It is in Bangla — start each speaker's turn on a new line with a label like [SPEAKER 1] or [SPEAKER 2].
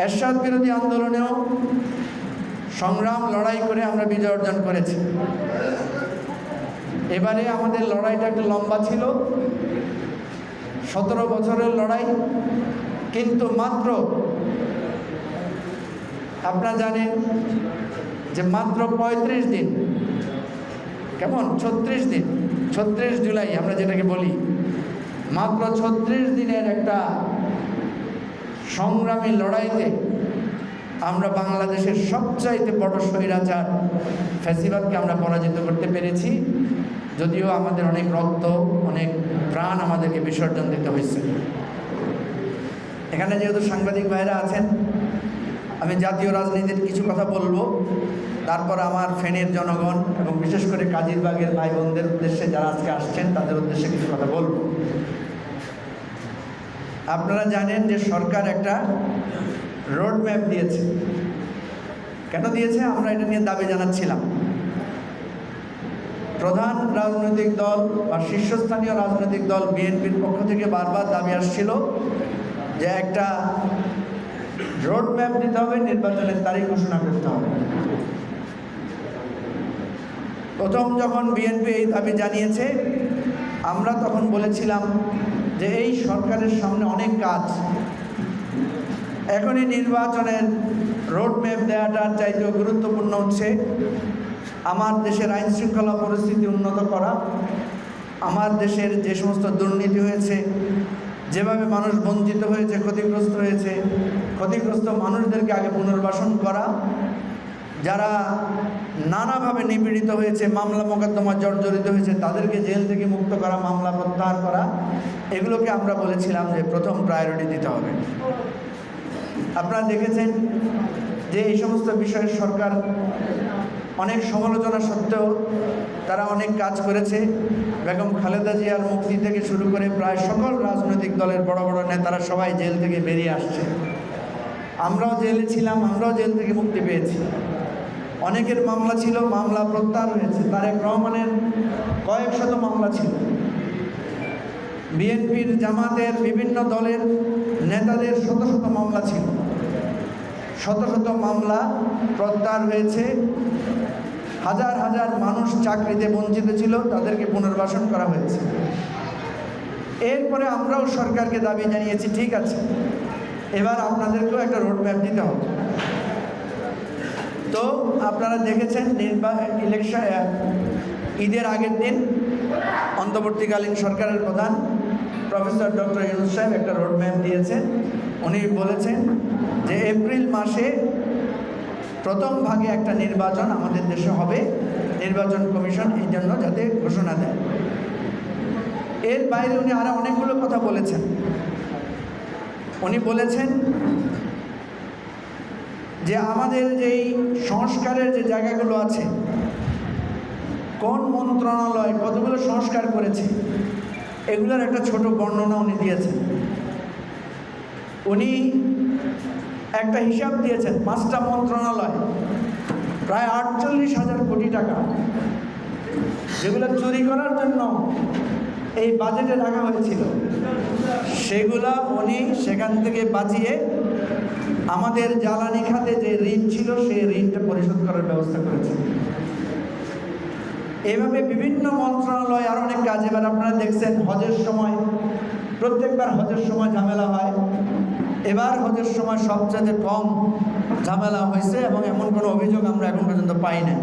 [SPEAKER 1] এরশাদ বিরোধী আন্দোলনেও সংগ্রাম লড়াই করে আমরা বিজয় অর্জন করেছি। এবারে আমাদের লড়াইটা একটু লম্বা ছিল, 17 বছরের লড়াই, কিন্তু মাত্র আপনারা জানেন যে মাত্র 35 দিন, কেমন 36 দিন, 36 জুলাই আমরা যেটাকে বলি, মাত্র 36 দিনের একটা সংগ্রামী লড়াইতে আমরা বাংলাদেশের সবচাইতে বড় স্বৈরাচার ফ্যাসিবাদকে আমরা পরাজিত করতে পেরেছি। যদিও আমাদের অনেক রক্ত, অনেক প্রাণ আমাদেরকে বিসর্জন দিতে হয়েছে। এখানে যেহেতু সাংবাদিক ভাইরা আছেন, আমি জাতীয় রাজনীতির কিছু কথা বলবো, তারপর আমার ফেনীর জনগণ এবং বিশেষ করে কাজিরবাগের ভাই বোনদের উদ্দেশ্যে যারা আজকে আসছেন তাদের উদ্দেশ্যে কিছু কথা বলবো। আপনারা জানেন যে সরকার একটা রোড ম্যাপ দিয়েছে। কেন দিয়েছে? আমরা এটা নিয়ে দাবি জানাচ্ছিলাম। প্রধান রাজনৈতিক দল বা শীর্ষস্থানীয় রাজনৈতিক দল বিএনপির পক্ষ থেকে বারবার দাবি আসছিল যে একটা রোড ম্যাপ দিতে হবে, নির্বাচনের তারিখ ঘোষণা করতে হবে। প্রথম যখন বিএনপি এই দাবি জানিয়েছে, আমরা তখন বলেছিলাম যে এই সরকারের সামনে অনেক কাজ, এখনই নির্বাচনের রোড ম্যাপ দেওয়াটার চাইতেও গুরুত্বপূর্ণ হচ্ছে আমার দেশের আইন শৃঙ্খলা পরিস্থিতি উন্নত করা, আমার দেশের যে সমস্ত দুর্নীতি হয়েছে, যেভাবে মানুষ বঞ্চিত হয়েছে, ক্ষতিগ্রস্ত হয়েছে, ক্ষতিগ্রস্ত মানুষদেরকে আগে পুনর্বাসন করা, যারা নানাভাবে নিপীড়িত হয়েছে, মামলা মোকদ্দমা জর্জরিত হয়েছে, তাদেরকে জেল থেকে মুক্ত করা, মামলা প্রত্যাহার করা, এগুলোকে আমরা বলেছিলাম যে প্রথম প্রায়োরিটি দিতে হবে। আপনারা দেখেছেন যে এই সমস্ত বিষয়ে সরকার অনেক সমালোচনা সত্ত্বেও তারা অনেক কাজ করেছে। বেগম খালেদা জিয়ার মুক্তি থেকে শুরু করে প্রায় সকল রাজনৈতিক দলের বড় বড় নেতারা সবাই জেল থেকে বেরিয়ে আসছে। আমরাও জেলে ছিলাম, আমরাও জেল থেকে মুক্তি পেয়েছি। অনেকের মামলা ছিল, মামলা প্রত্যাহার হয়েছে। তারেক রহমানের কয়েক শত মামলা ছিল। বিএনপির, জামাতের, বিভিন্ন দলের নেতাদের শত শত মামলা ছিল। শত শত মামলা প্রত্যাহার হয়েছে। হাজার হাজার মানুষ চাকরিতে বঞ্চিত ছিল, তাদেরকে পুনর্বাসন করা হয়েছে। এরপরে আমরাও সরকারকে দাবি জানিয়েছি, ঠিক আছে, এবার আপনাদেরকেও একটা রোডম্যাপ দিতে হবে। তো আপনারা দেখেছেন ইলেকশন ঈদের আগের দিন অন্তর্বর্তীকালীন সরকারের প্রধান প্রফেসর ডক্টর ইউনূস সাহেব একটা রোডম্যাপ দিয়েছেন। উনি বলেছেন যে এপ্রিল মাসে প্রথম ভাগে একটা নির্বাচন আমাদের দেশে হবে, নির্বাচন কমিশন এই জন্য যাতে ঘোষণা দেয়। এর বাইরে উনি আরও অনেকগুলো কথা বলেছেন। উনি বলেছেন যে আমাদের যেই সংস্কারের যে জায়গাগুলো আছে, কোন মন্ত্রণালয় কতগুলো সংস্কার করেছে, এগুলোর একটা ছোট বর্ণনা উনি দিয়েছেন। উনি একটা হিসাব দিয়েছেন, 5টা মন্ত্রণালয়, প্রায় 48,000 কোটি টাকা, যেগুলো চুরি করার জন্য এই বাজেটে রাখা হয়েছিল, সেগুলা উনি সেখান থেকে বাঁচিয়ে আমাদের জ্বালানি খাতে যে ঋণ ছিল সেই ঋণটা পরিশোধ করার ব্যবস্থা করেছেন। এইভাবে বিভিন্ন মন্ত্রণালয় আর অনেক কাজ। এবার আপনারা দেখছেন হজের সময়, প্রত্যেকবার হজের সময় ঝামেলা হয়, এবার হজের সময় সবচেয়ে কম ঝামেলা হয়েছে এবং এমন কোনো অভিযোগ আমরা এখন পর্যন্ত পাই না।